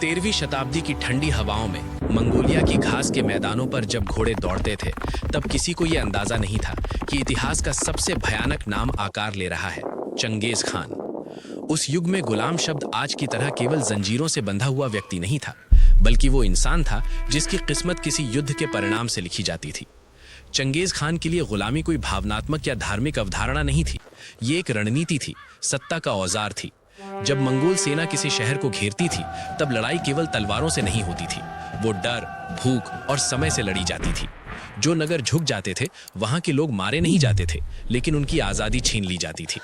13वीं शताब्दी की ठंडी हवाओं में मंगोलिया की घास के मैदानों पर जब घोड़े दौड़ते थे, तब किसी को यह अंदाजा नहीं था कि इतिहास का सबसे भयानक नाम आकार ले रहा है, चंगेज खान। उस युग में गुलाम शब्द आज की तरह केवल जंजीरों से बंधा हुआ व्यक्ति नहीं था, बल्कि वो इंसान था जिसकी किस्मत किसी युद्ध के परिणाम से लिखी जाती थी। चंगेज खान के लिए गुलामी कोई भावनात्मक या धार्मिक अवधारणा नहीं थी, ये एक रणनीति थी, सत्ता का औजार थी। जब मंगोल सेना किसी शहर को घेरती थी, तब लड़ाई केवल तलवारों से नहीं होती थी, वो डर, भूख और समय से लड़ी जाती थी। जो नगर झुक जाते थे, वहां के लोग मारे नहीं जाते थे, लेकिन उनकी आज़ादी छीन ली जाती थी।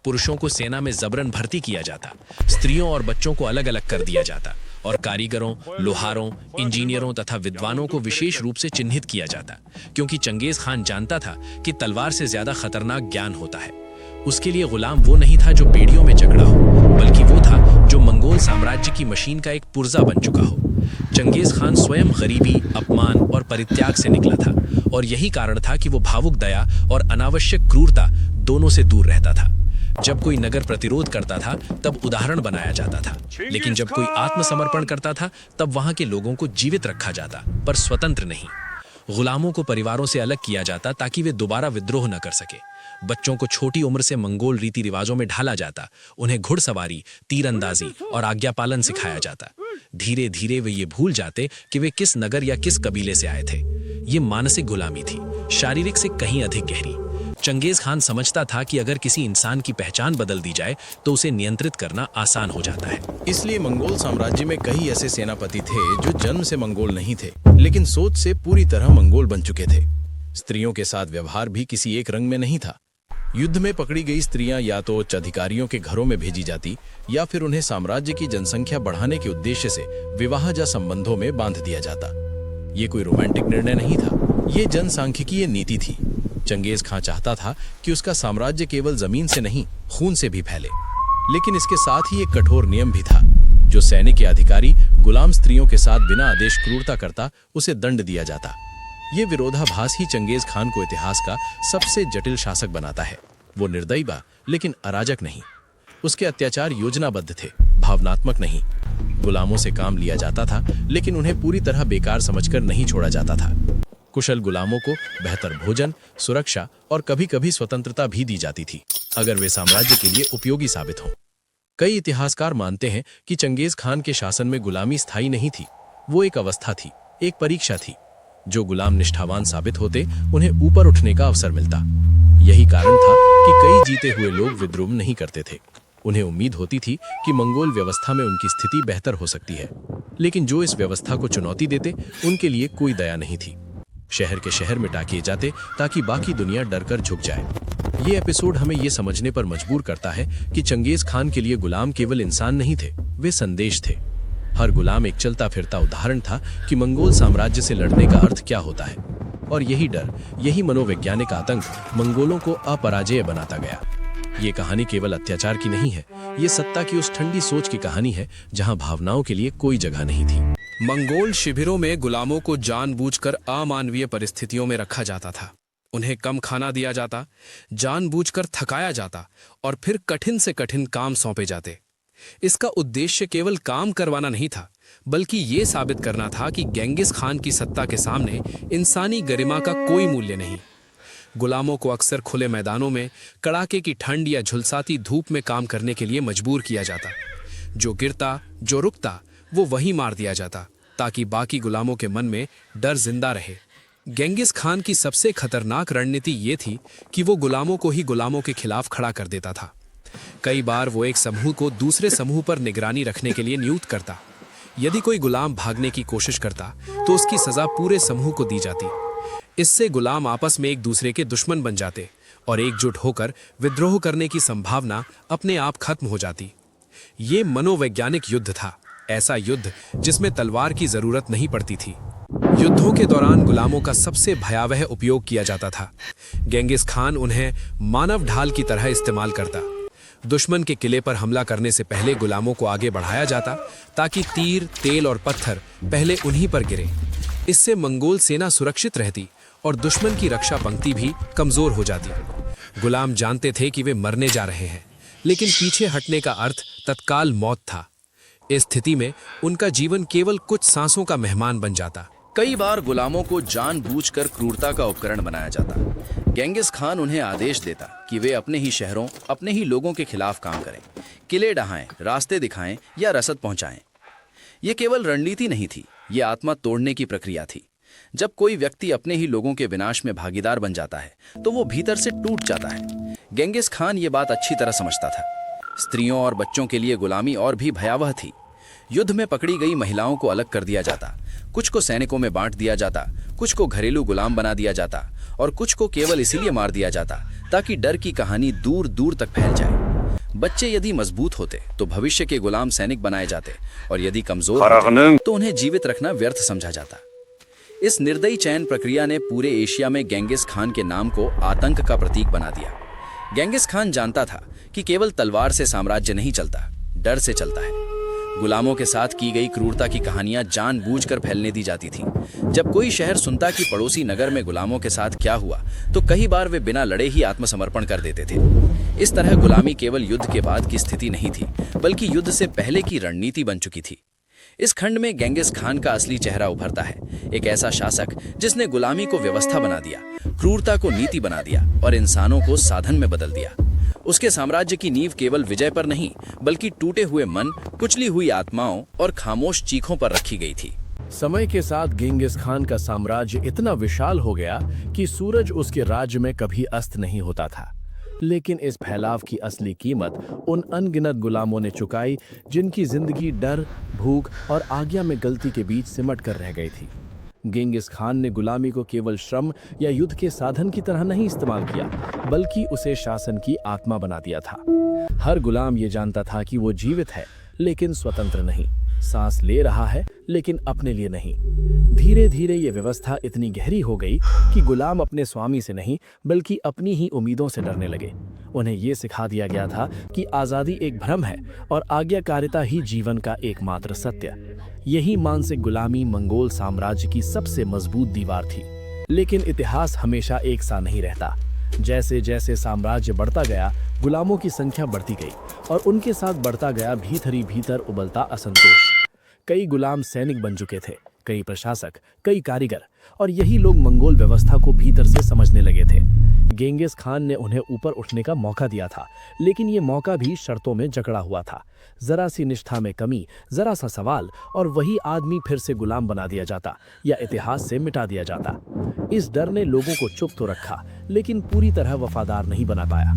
पुरुषों को सेना में जबरन भर्ती किया जाता, स्त्रियों और बच्चों को अलग अलग कर दिया जाता, और कारीगरों, लोहारों, इंजीनियरों तथा विद्वानों को विशेष रूप से चिन्हित किया जाता, क्योंकि चंगेज खान जानता था कि तलवार से ज्यादा खतरनाक ज्ञान होता है। उसके लिए गुलाम वो नहीं था जो बेड़ियों में जकड़ा हो, बल्कि वो था जो मंगोल साम्राज्य की मशीन का एक पुर्जा बन चुका हो। चंगेज खान स्वयं गरीबी, अपमान और परित्याग से निकला था, और यही कारण था कि वो भावुक दया और अनावश्यक क्रूरता दोनों से दूर रहता था। जब कोई नगर प्रतिरोध करता था, तब उदाहरण बनाया जाता था, लेकिन जब कोई आत्मसमर्पण करता था, तब वहां के लोगों को जीवित रखा जाता, पर स्वतंत्र नहीं। गुलामों को परिवारों से अलग किया जाता ताकि वे दोबारा विद्रोह न कर सके। बच्चों को छोटी उम्र से मंगोल रीति रिवाजों में ढाला जाता, उन्हें घुड़सवारी, तीरंदाजी और आज्ञा पालन सिखाया जाता। धीरे धीरे वे ये भूल जाते कि वे किस नगर या किस कबीले से आए थे। ये मानसिक गुलामी थी, शारीरिक से कहीं अधिक गहरी। चंगेज खान समझता था कि अगर किसी इंसान की पहचान बदल दी जाए तो उसे नियंत्रित करना आसान हो जाता है। इसलिए मंगोल साम्राज्य में कई ऐसे सेनापति थे जो जन्म से मंगोल नहीं थे, लेकिन सोच से पूरी तरह मंगोल बन चुके थे। स्त्रियों के साथ व्यवहार भी किसी एक रंग में नहीं था। युद्ध में पकड़ी गई स्त्रियां या तो उच्च अधिकारियों के घरों में भेजी जाती, या फिर उन्हें साम्राज्य की जनसंख्या बढ़ाने के उद्देश्य से विवाह या संबंधों में बांध दिया जाता। ये कोई रोमांटिक निर्णय नहीं था, ये जनसांख्यिकीय नीति थी। चंगेज खान चाहता था कि उसका साम्राज्य केवल जमीन से नहीं, खून से भी फैले, लेकिन इसके साथ ही एक कठोर नियम भी था। जो सैनिक या अधिकारी गुलाम स्त्रियों के साथ बिना आदेश क्रूरता करता, उसे दंड दिया जाता। ये विरोधाभास ही चंगेज खान को इतिहास का सबसे जटिल शासक बनाता है। वो निर्दयी बा, लेकिन अराजक नहीं। उसके अत्याचार योजनाबद्ध थे, भावनात्मक नहीं। गुलामों से काम लिया जाता था, लेकिन उन्हें पूरी तरह बेकार समझकर नहीं छोड़ा जाता था। कुशल गुलामों को बेहतर भोजन, सुरक्षा और कभी-कभी स्वतंत्रता भी दी जाती थी, अगर वे साम्राज्य के लिए उपयोगी साबित हों। कई इतिहासकार मानते हैं कि चंगेज खान के शासन में गुलामी स्थायी नहीं थी, वो एक अवस्था थी, एक परीक्षा थी। जो गुलाम निष्ठावान साबित होते, उन्हें ऊपर उठने का अवसर मिलता। यही कारण था कि कई जीते हुए लोग विद्रोह नहीं करते थे। उन्हें उम्मीद होती थी कि मंगोल व्यवस्था में उनकी स्थिति बेहतर हो सकती है, लेकिन जो इस व्यवस्था को चुनौती देते, उनके लिए कोई दया नहीं थी। शहर के शहर मिटा किए जाते ताकि बाकी दुनिया डरकर झुक जाए। ये एपिसोड हमें ये समझने पर मजबूर करता है कि चंगेज खान के लिए गुलाम केवल इंसान नहीं थे, वे संदेश थे। हर गुलाम एक चलता फिरता उदाहरण था कि मंगोल साम्राज्य से लड़ने का अर्थ क्या होता है। और यही डर, यही मनोवैज्ञानिक आतंक मंगोलों को अपराजेय बनाता गया। ये कहानी केवल अत्याचार की नहीं है, ये सत्ता की उस ठंडी सोच की कहानी है जहां भावनाओं के लिए कोई जगह नहीं थी। मंगोल शिविरों में गुलामों को जानबूझकर अमानवीय परिस्थितियों में रखा जाता था। उन्हें कम खाना दिया जाता, जानबूझकर थकाया जाता और फिर कठिन से कठिन काम सौंपे जाते। इसका उद्देश्य केवल काम करवाना नहीं था, बल्कि ये साबित करना था कि चंगेज खान की सत्ता के सामने इंसानी गरिमा का कोई मूल्य नहीं। गुलामों को अक्सर खुले मैदानों में कड़ाके की ठंड या झुलसाती धूप में काम करने के लिए मजबूर किया जाता। जो गिरता, जो रुकता, वो वहीं मार दिया जाता, ताकि बाकी गुलामों के मन में डर जिंदा रहे। चंगेज खान की सबसे खतरनाक रणनीति ये थी कि वो गुलामों को ही गुलामों के खिलाफ खड़ा कर देता था। कई बार वो एक समूह को दूसरे समूह पर निगरानी रखने के लिए नियुक्त करता। यदि कोई गुलाम भागने की कोशिश करता, तो उसकी सजा पूरे समूह को दी जाती। इससे गुलाम आपस में एक दूसरे के दुश्मन बन जाते और एकजुट होकर विद्रोह करने की संभावना अपने आप खत्म हो जाती। ये मनोवैज्ञानिक युद्ध था, ऐसा युद्ध जिसमें तलवार की जरूरत नहीं पड़ती थी। युद्धों के दौरान गुलामों का सबसे भयावह उपयोग किया जाता था। चंगेज खान उन्हें मानव ढाल की तरह इस्तेमाल करता। दुश्मन के किले पर हमला करने से पहले गुलामों को आगे बढ़ाया जाता, ताकि तीर, तेल और पत्थर पहले उन्हीं पर गिरे। इससे मंगोल सेना सुरक्षित रहती और दुश्मन की रक्षा पंक्ति भी कमजोर हो जाती। गुलाम जानते थे कि वे मरने जा रहे हैं, लेकिन पीछे हटने का अर्थ तत्काल मौत था। इस स्थिति में उनका जीवन केवल कुछ सांसों का मेहमान बन जाता। कई बार गुलामों को जानबूझकर क्रूरता का उपकरण बनाया जाता। गेंगिस खान उन्हें आदेश देता कि वे अपने ही शहरों, अपने ही लोगों के खिलाफ काम करें, किले ढहाएं, रास्ते दिखाएं या रसद पहुंचाएं। ये केवल रणनीति नहीं थी, ये आत्मा तोड़ने की प्रक्रिया थी। जब कोई व्यक्ति अपने ही लोगों के विनाश में भागीदार बन जाता है तो वो भीतर से टूट जाता है। गेंगिस खान ये बात अच्छी तरह समझता था। स्त्रियों और बच्चों के लिए गुलामी और भी भयावह थी। युद्ध में पकड़ी गई महिलाओं को अलग कर दिया जाता, कुछ को सैनिकों में बांट दिया जाता, कुछ को घरेलू गुलाम बना दिया जाता और कुछ को केवल इसीलिए मार दिया जाता ताकि डर की कहानी दूर दूर तक फैल जाए। बच्चे यदि मजबूत होते तो भविष्य के गुलाम सैनिक बनाए जाते और यदि कमजोर होते तो उन्हें जीवित रखना व्यर्थ समझा जाता। इस निर्दयी चयन प्रक्रिया ने पूरे एशिया में गेंगिस खान के नाम को आतंक का प्रतीक बना दिया। गेंगिस खान जानता था कि केवल तलवार से साम्राज्य नहीं चलता, डर से चलता है। गुलामों के साथ की गई क्रूरता की कहानियां जानबूझकर फैलने दी जाती थीं। जब कोई शहर सुनता कि पड़ोसी नगर में गुलामों के साथ क्या हुआ तो कई बार वे बिना लड़े ही आत्मसमर्पण कर देते थे। इस तरह गुलामी केवल युद्ध के बाद की स्थिति नहीं थी, बल्कि युद्ध से पहले की रणनीति बन चुकी थी। इस खंड में गेंगिस खान का असली चेहरा उभरता है, एक ऐसा शासक जिसने गुलामी को व्यवस्था बना दिया, क्रूरता को नीति बना दिया और इंसानों को साधन में बदल दिया। उसके साम्राज्य की नींव केवल विजय पर नहीं, बल्कि टूटे हुए मन, कुचली हुई आत्माओं और खामोश चीखों पर रखी गई थी। समय के साथ गेंगिस खान का साम्राज्य इतना विशाल हो गया कि सूरज उसके राज्य में कभी अस्त नहीं होता था। लेकिन इस फैलाव की असली कीमत उन अनगिनत गुलामों ने चुकाई जिनकी जिंदगी डर, भूख और आज्ञा में गलती के बीच सिमट कर रह गई थी। गेंगिस खान ने गुलामी को केवल श्रम या युद्ध के साधन की तरह नहीं इस्तेमाल किया, बल्कि उसे शासन की आत्मा बना दिया था। हर गुलाम ये जानता था कि वो जीवित है लेकिन स्वतंत्र नहीं, सांस ले रहा है लेकिन अपने लिए नहीं। धीरे धीरे ये व्यवस्था इतनी गहरी हो गई कि गुलाम अपने स्वामी से नहीं बल्कि अपनी ही उम्मीदों से डरने लगे। उन्हें ये सिखा दिया गया था कि आज़ादी एक भ्रम है और आज्ञाकारिता ही जीवन का एकमात्र सत्य। यही मानसिक गुलामी मंगोल साम्राज्य की सबसे मजबूत दीवार थी। लेकिन इतिहास हमेशा एक सा नहीं रहता। जैसे जैसे साम्राज्य बढ़ता गया, गुलामों की संख्या बढ़ती गई और उनके साथ बढ़ता गया भीतर ही भीतर उबलता असंतोष। कई गुलाम सैनिक बन चुके थे, कई प्रशासक, कई कारीगर, और यही लोग मंगोल व्यवस्था को भीतर से समझने लगे थे। गेंगिस खान ने उन्हें ऊपर उठने का मौका दिया था, लेकिन ये मौका भी शर्तों में जकड़ा हुआ था। जरा सी निष्ठा में कमी, जरा सा सवाल और वही आदमी फिर से गुलाम बना दिया जाता या इतिहास से मिटा दिया जाता। इस डर ने लोगों को चुप तो रखा, लेकिन पूरी तरह वफादार नहीं बना पाया।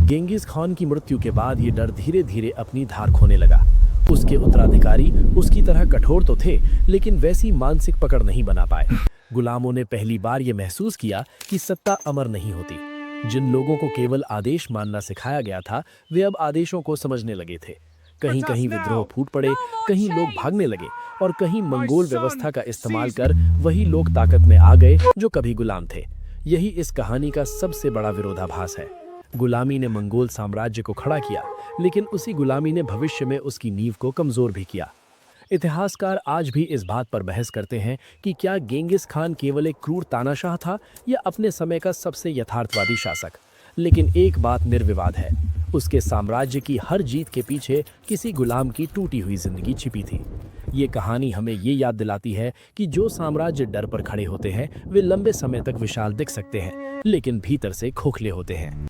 गेंगिस खान की मृत्यु के बाद ये डर धीरे धीरे अपनी धार खोने लगा। उसके उत्तराधिकारी उसकी तरह कठोर तो थे, लेकिन वैसी मानसिक पकड़ नहीं बना पाए। गुलामों ने पहली बार ये महसूस किया कि सत्ता अमर नहीं होती। जिन लोगों को केवल आदेश मानना सिखाया गया था, वे अब आदेशों को समझने लगे थे। कहीं कहीं विद्रोह फूट पड़े, कहीं लोग भागने लगे और कहीं मंगोल व्यवस्था का इस्तेमाल कर वही लोग ताकत में आ गए जो कभी गुलाम थे। यही इस कहानी का सबसे बड़ा विरोधाभास है। गुलामी ने मंगोल साम्राज्य को खड़ा किया, लेकिन उसी गुलामी ने भविष्य में उसकी नींव को कमजोर भी किया। इतिहासकार आज भी इस बात पर बहस करते हैं कि क्या गेंगिस खान केवल एक क्रूर तानाशाह था या अपने समय का सबसे यथार्थवादी शासक। लेकिन एक बात निर्विवाद है, उसके साम्राज्य की हर जीत के पीछे किसी गुलाम की टूटी हुई जिंदगी छिपी थी। ये कहानी हमें ये याद दिलाती है कि जो साम्राज्य डर पर खड़े होते हैं वे लंबे समय तक विशाल दिख सकते हैं, लेकिन भीतर से खोखले होते हैं।